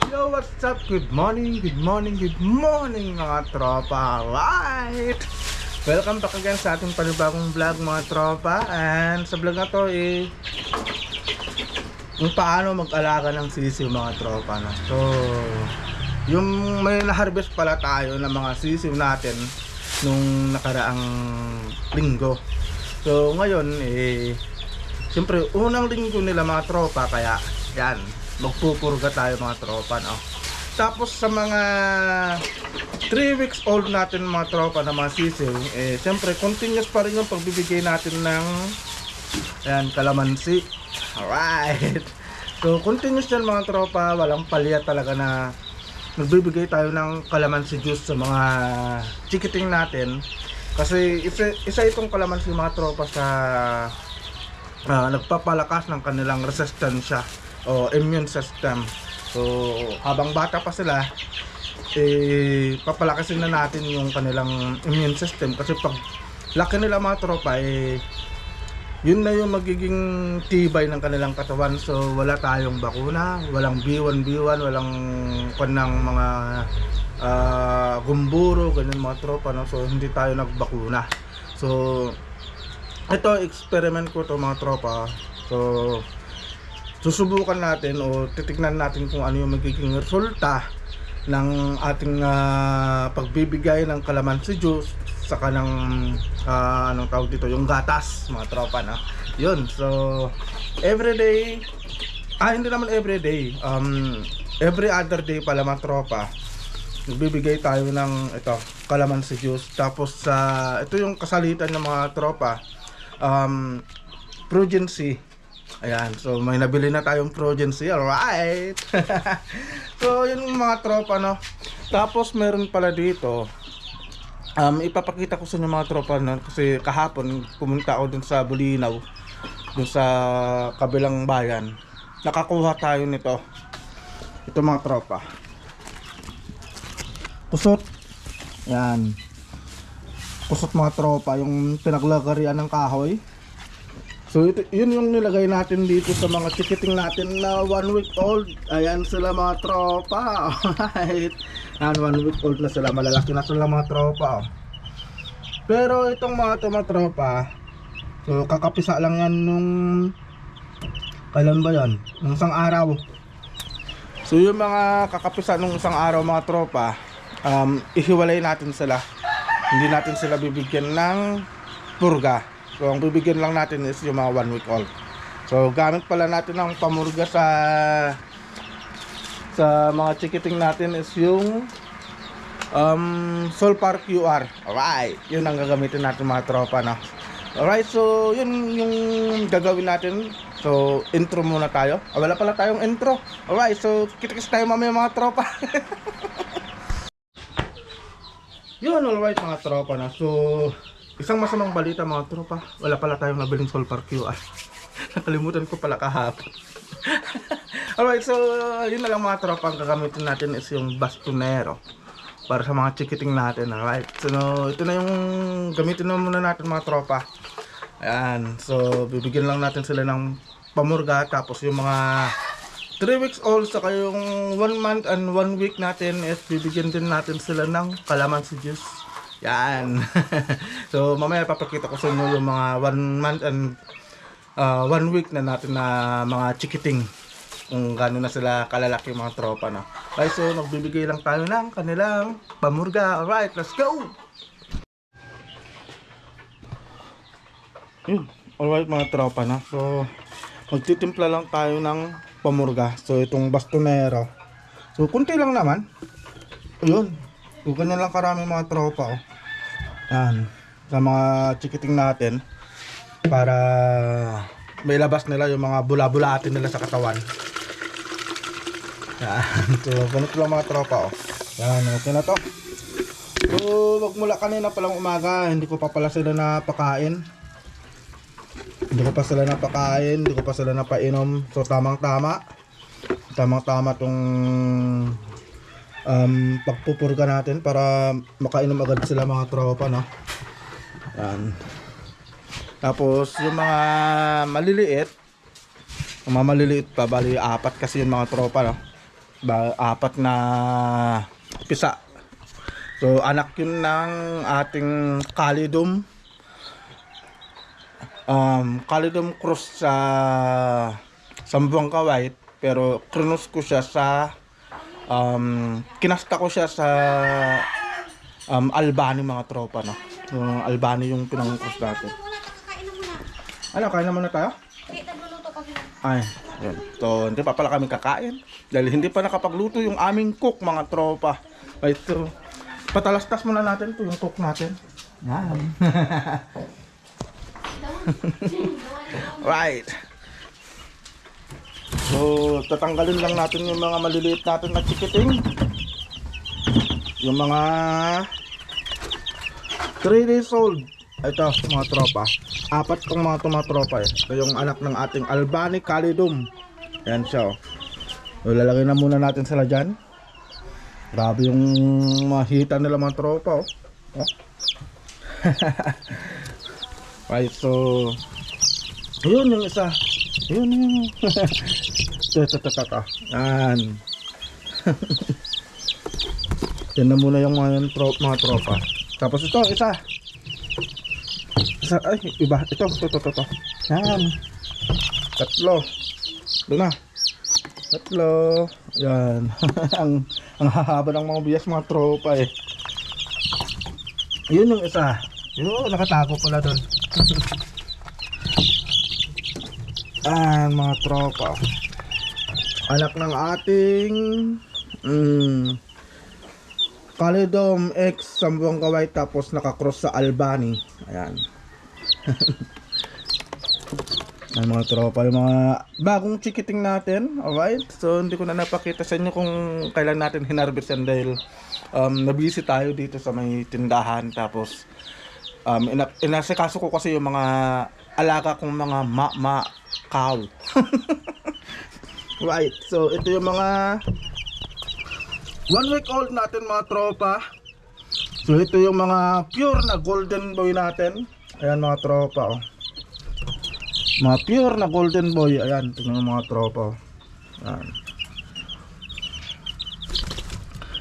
Yo, what's up? Good morning, good morning, good morning mga tropa. Alright, welcome back again sa ating panibagong vlog mga tropa. And sa vlog na to kung paano mag-alaga ng sisiw mga tropa, no? So yung may na-harvest pala tayo ng mga sisiw natin nung nakaraang linggo. So ngayon siyempre unang linggo nila mga tropa, kaya yan, magpupurga tayo mga tropa, no? Tapos sa mga 3 weeks old natin mga tropa na mga sisiw, siyempre continuous pa rin yung pagbibigay natin ng ayan, kalamansi. Alright, so continuous yan mga tropa, walang palya talaga na nagbibigay tayo ng kalamansi juice sa mga chikiting natin. Kasi isa itong kalamansi mga tropa sa nagpapalakas ng kanilang resistensya o immune system. So habang bata pa sila, papalakasin na natin yung kanilang immune system, kasi pag laki nila mga tropa, yun na yung magiging tibay ng kanilang katawan. So wala tayong bakuna, walang B1, walang kanang mga gumburo, ganyan mga tropa, no? So hindi tayo nagbakuna. So ito, experiment ko to mga tropa. So susubukan natin o titignan natin kung ano yung magiging resulta ng ating pagbibigay ng kalamansi juice sa kanang anong tawag dito, yung gatas mga tropa, na yun. So everyday, hindi naman everyday, every other day pala mga tropa, nagbibigay tayo ng ito, kalamansi juice. Tapos ito yung kasalitan ng mga tropa, Progency. Ayan, so may nabili na tayong Progency. Alright. So yun mga tropa, no. Tapos meron pala dito, ipapakita ko sa inyo mga tropa, no, kasi kahapon pumunta ako dun sa Bulinaw, dun sa kabilang bayan. Nakakuha tayo nito. Ito mga tropa, kusot. Yan, kusot mga tropa, yung pinaglagarian ng kahoy. So yun yung nilagay natin dito sa mga chikiting natin na 1 week old. Ayan sila mga tropa. Alright, 1 week old na sila, malalaki na sila mga tropa. Pero itong mga tropa, so kakapisa lang yan nung kailan ba yan? Nung isang araw. So yung mga kakapisa nung isang araw mga tropa, ihiwalay natin sila. Hindi natin sila bibigyan ng purga. So ang bibigyan lang natin is yung mga 1 week old. So gamit pala natin ng pamurga sa mga chikiting natin is yung Solpar QR. Alright, yun ang gagamitin natin mga tropa, no? Alright, so yun yung gagawin natin. So intro muna tayo. Wala pala tayong intro. Alright, so kita-kits tayo mamaya mga tropa. Yun, alright mga tropa, na. So isang masamang balita mga tropa, wala pala tayong nabiling Solpar QR. Nakalimutan ko pala kahapon. Alright, so yun na lang mga tropa, ang gagamitin natin is yung bastonero para sa mga chikiting natin. Alright, so ito na yung gamitin na muna natin mga tropa. Ayan, so bibigyan lang natin sila ng pamurga. Tapos yung mga 3 weeks old saka yung 1 month and 1 week natin is bibigyan din natin sila ng kalamansi juice. Yan. So mamaya papakita ko sa inyo yung mga 1 month and 1 week na natin na mga chikiting, kung gano'n na sila kalalaki mga tropa, no? Okay, so nagbibigay lang tayo ng kanilang pamurga. Alright, let's go! Alright mga tropa, na. So magtitimpla lang tayo ng pamurga. So itong bastonero, so kunti lang naman. Ayun, so ganyan lang karami mga tropa, oh. Yan, sa mga chikiting natin, para may labas nila yung mga bula-bulatin nila sa katawan. Yan, so ganito lang mga tropa, oh. Yan, okay na to. So magmula kanina palang umaga, hindi ko pa pala sila napakain. Hindi ko pa sila napainom. So tamang-tama tong pagpupurga natin para makainom agad sila mga tropa, no? Yan. Tapos yung mga maliliit pa, bali 4 kasi yung mga tropa, no? apat na pisa. So anak yun ng ating Calidum. Calidum cross sa Sambuanga White, pero cross ko siya sa kinasta ko siya sa Albany mga tropa, no. So, Albany yung pinang-cross natin. Ano, kain na muna tayo? Ay, yun. So, hindi pa pala kami kakain dahil hindi pa nakapagluto yung aming cook mga tropa. Ay, so, patalastas muna natin ito yung cook natin. Yan. Right. So, tatanggalin lang natin yung mga maliliit natin na chikiting. Yung mga 3 days old. Ito, mga tropa. Apat tong mga tropa eh. Ito yung anak ng ating Albany Calidum. Ayan siya, oh. So, lalagay na muna natin sila dyan. Grabe yung mahita nila mga tropa, oh. Oh. Right, so yun yung isa. Yun. Ito. Yan. Yan na muna yung mga tropa. Tapos ito, isa. Ay, iba. Ito. Yan. Tatlo. Doon na. Tatlo. Yan. ang hahaba ng mga bias mga tropa eh. Yun yung isa. Yun, nakatago pala doon. Mga tropa. Anak ng ating Calidum X Sambuanga White, tapos nakakross sa Albany. Ayan. Ang mga tropa, yung mga bagong chikiting natin. Alright, so hindi ko na napakita sa inyo kung kailan natin hinarvest yan dahil nabisi tayo dito sa may tindahan. Tapos inasikaso ko kasi yung mga alaga kong mga cow. Right, so ito yung mga 1 week old natin mga tropa. So ito yung mga pure na golden boy natin. Ayan mga tropa, oh. Mga pure na golden boy. Ayan, tingnan mga tropa, oh. Ayan.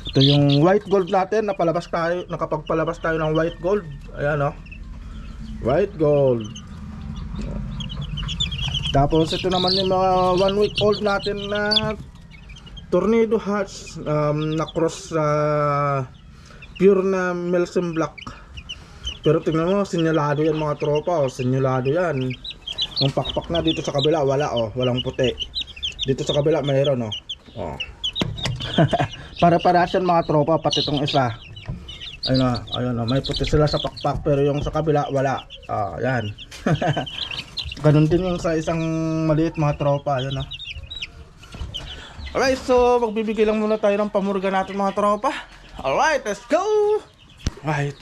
Ito yung white gold natin. Nakapagpalabas tayo ng white gold. Ayan, oh. White gold. Tapos ito naman yung mga 1 week old natin na Tornado Hatch, na cross sa pure na Melsim Black. Pero tingnan mo, sinyalado yan mga tropa, oh. Sinyalado yan. Ang pakpak na dito sa kabila, wala, oh. Walang puti. Dito sa kabila mayroon, oh. Oh. Para-para siyan mga tropa, pati itong isa. Ayun, may puti sila sa pakpak, pero yung sa kabila wala. Yan. Ganun din yung sa isang maliit mga tropa. Ayun, oh. Alright, so magbibigay lang muna tayo ng pamurga natin mga tropa. Alright, let's go! Right,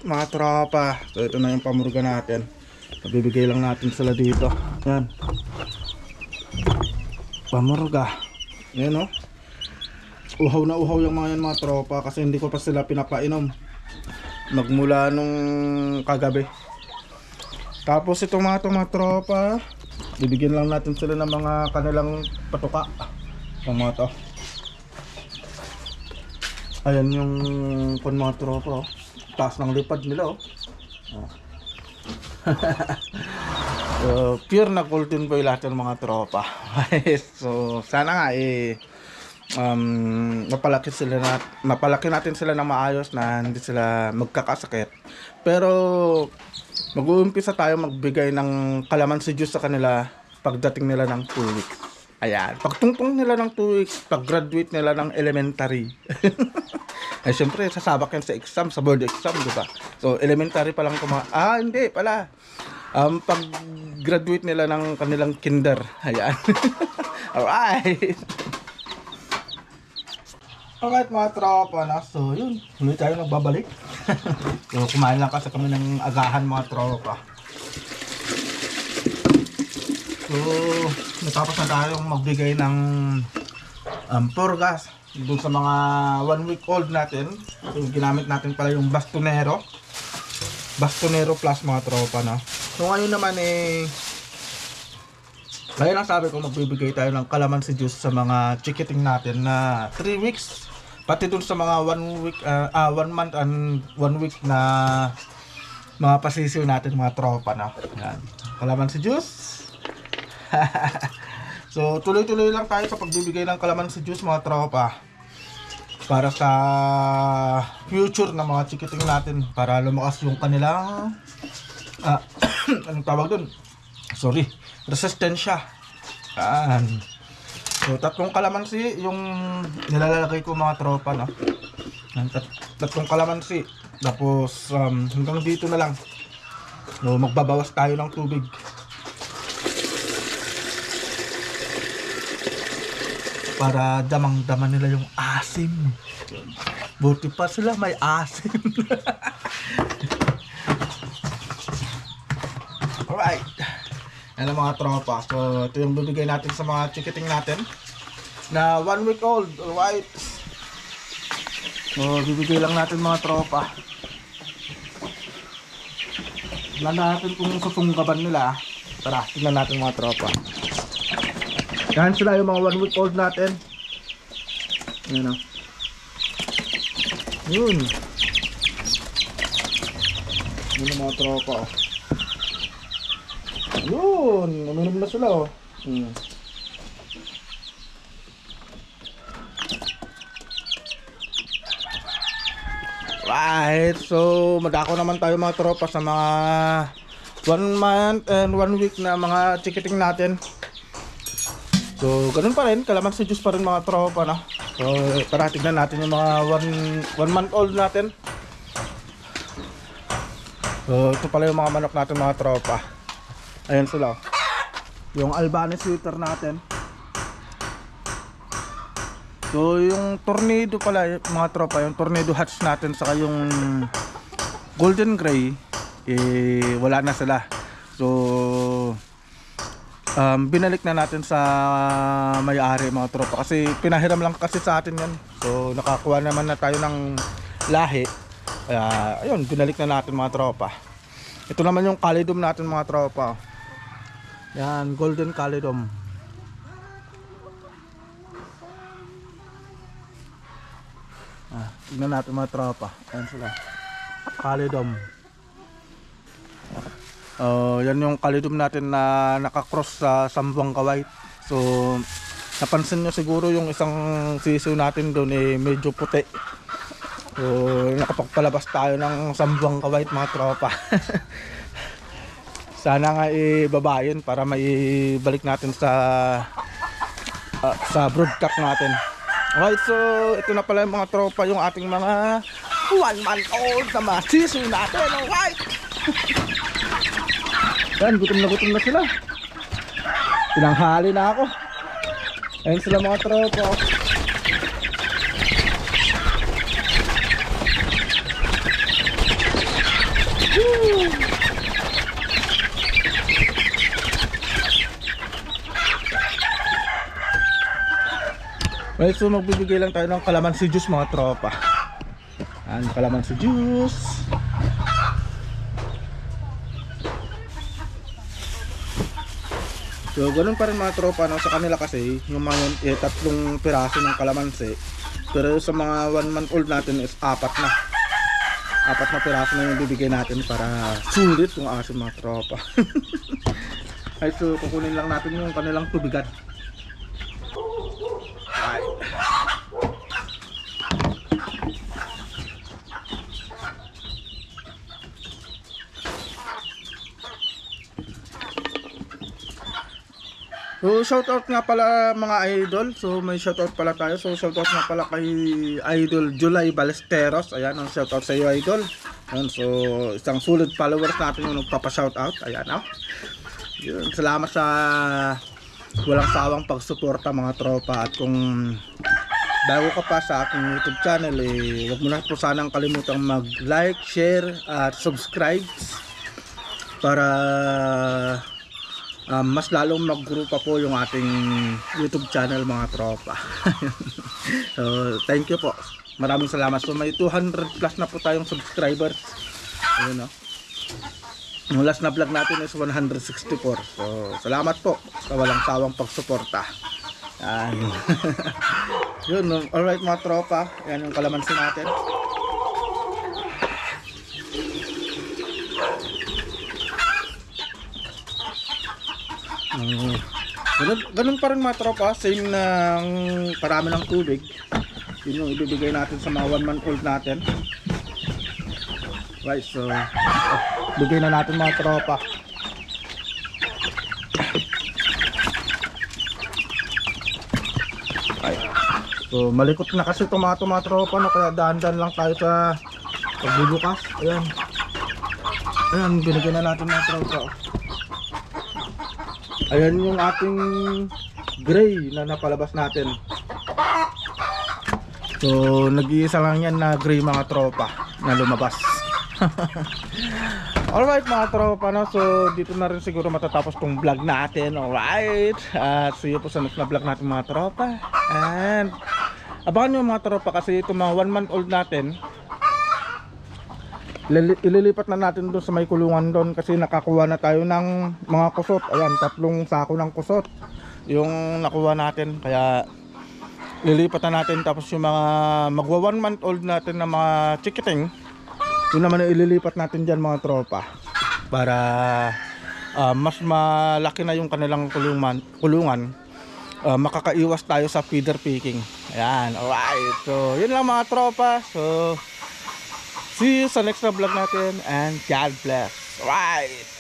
mga tropa. So ito na yung pamurga natin. Magbibigay lang natin sila dito. Yan. Pamurga. Yan, oh. Uhaw na uhaw yung mga yan mga tropa kasi hindi ko pa sila pinapainom magmula nung kagabi. Tapos itong mga tropa, bibigyan lang natin sila ng mga kanilang patuka. Itong mga to. Ayan yung mga tropa, oh. Taas ng lipad nila, oh. So, pure na golden boy lahat ng mga tropa. So sana nga mapalaki natin sila ng maayos na hindi sila magkakasakit. Pero mag-uumpisa tayo magbigay ng kalamansi juice sa kanila pagdating nila ng 2 weeks. Ayan, pagtungtong nila ng 2 weeks, pag-graduate nila ng elementary. Ay syempre sasabak yan sa exam, sa board exam, di ba? So elementary pa lang hindi pala. Pag-graduate nila ng kanilang kinder. Ayan. Alright. Alright mga tropa na, so yun, huli tayo nagbabalik. So kumain lang kasi kami ng agahan mga tropa. So natapos na tayong magbigay ng purgas dun sa mga 1 week old natin. So ginamit natin pala yung Bastonero Plus mga tropa na. So ngayon naman Kaya lang sabi ko magbibigay tayo ng calamansi juice sa mga chikiting natin na 3 weeks. Pati dun sa mga 1 week, 1 month and 1 week na mga pasisiw natin, mga tropa na. Yan. Calamansi juice. So tuloy-tuloy lang tayo sa pagbibigay ng calamansi juice mga tropa. Para sa future ng mga chikiting natin. Para lumakas yung kanilang anong tawag dun? Sorry, resistensya. Yan. So, 3 kalamansi yung nilalagay ko mga tropa, no? Yan, 3 kalamansi. Tapos, hanggang dito na lang. So, magbabawas tayo ng tubig. Para damang-dama nila yung asim. Buti pa sila may asim. Alright. Yan ang mga tropa. So, ito yung bibigay natin sa mga chikiting natin na 1 week old. Alright. So, bibigay lang natin mga tropa. Tignan natin kung susunggaban nila. Tara, tignan natin mga tropa. Yan sila yung mga 1 week old natin. Yan o. Yun. Yun ang mga tropa o. Yun, uminom na sila oh. Right, so madako naman tayo mga tropa sa mga 1 month and 1 week na mga chikiting natin. So ganun pa rin, calamansi juice pa rin mga tropa, no? So tara tignan natin yung mga 1 month old natin. So ito pala yung mga manok natin mga tropa. Ayan sila. Yung Albanese sweater natin. So yung tornado pala mga tropa, yung tornado hatch natin saka yung golden gray wala na sila. So binalik na natin sa may-ari mga tropa kasi pinahiram lang kasi sa atin yan. So nakakuha naman na tayo ng lahi. Ayun, binalik na natin mga tropa. Ito naman yung calidum natin mga tropa. Yan, golden calidum. Tingnan natin mga tropa. Yan sila. Calidum. Yan yung calidum natin na nakakross sa Sambuanga White. So, napansin nyo siguro yung isang sisiw natin doon medyo puti. So, nakapagpalabas tayo ng Sambuanga White mga tropa. Sana nga ibaba yun para maibalik natin sa broodcock natin. Alright, so ito na pala yung mga tropa, yung ating mga 1 month old na mga sisiw natin. Alright. Yan, gutom na sila. Tinanghali na ako. Ayun sila mga tropa. Woo! Well, so magbibigay lang tayo ng calamansi juice mga tropa. Yan, calamansi juice. So ganun pa rin mga tropa, no? Sa kanila kasi yung mga 3 piraso ng calamansi. Pero sa mga 1 month old natin is 4 na. 4 na piraso na yung bibigay natin para sulit yung aso mga tropa. Ay, so kukunin lang natin yung kanilang tubigan. So shoutout nga pala mga idol. So may shoutout pala tayo. So shoutout nga pala kay Idol July Balesteros. Ayan, ang shoutout sa iyo idol. Ayan, so isang solid followers natin yung nagpapa-shoutout. Ayan, oh. Yun, salamat sa walang sawang pagsuporta mga tropa. At kung bago ka pa sa aking YouTube channel, huwag mo na po sanang kalimutang mag-like, share at subscribe para mas lalong mag-grow pa po yung ating YouTube channel mga tropa. So thank you po, maraming salamat. So may 200 plus na po tayong subscribers. Ayun, no? Yung last na vlog natin is 164. So, salamat po sa walang sawang pagsuporta. Yan. Yun, alright mga tropa. Yan yung kalamansi natin. Ganun pa rin mga tropa. Same ng parami ng tubig. Yun yung ibibigay natin sa mga 1 month old natin. Right, so bigay na natin mga tropa. Right. So malikot na kasi tomato mga tropa, no? Kaya dahan-dahan lang tayo sa pagbubukas. Ayan. Ayan, binigyan na natin mga tropa. Ayan yung ating gray na napalabas natin. So nag-iisa lang yan na gray mga tropa na lumabas. Alright mga tropa, no? So dito na rin siguro matatapos tong vlog natin. Alright, see you po sa next na vlog natin mga tropa. And abangan nyo mga tropa, kasi itong mga 1 month old natin ililipat na natin doon sa may kulungan doon, kasi nakakuha na tayo ng mga kusot. Ayan, 3 sako ng kusot yung nakuha natin, kaya lilipat na natin. Tapos yung mga magwa 1 month old natin na mga chikiting, yun naman na ililipat natin dyan mga tropa, para mas malaki na yung kanilang kulungan. Makakaiwas tayo sa feeder picking. Ayan, alright. So yun lang mga tropa. So see you sa next na vlog natin, and God bless. Alright.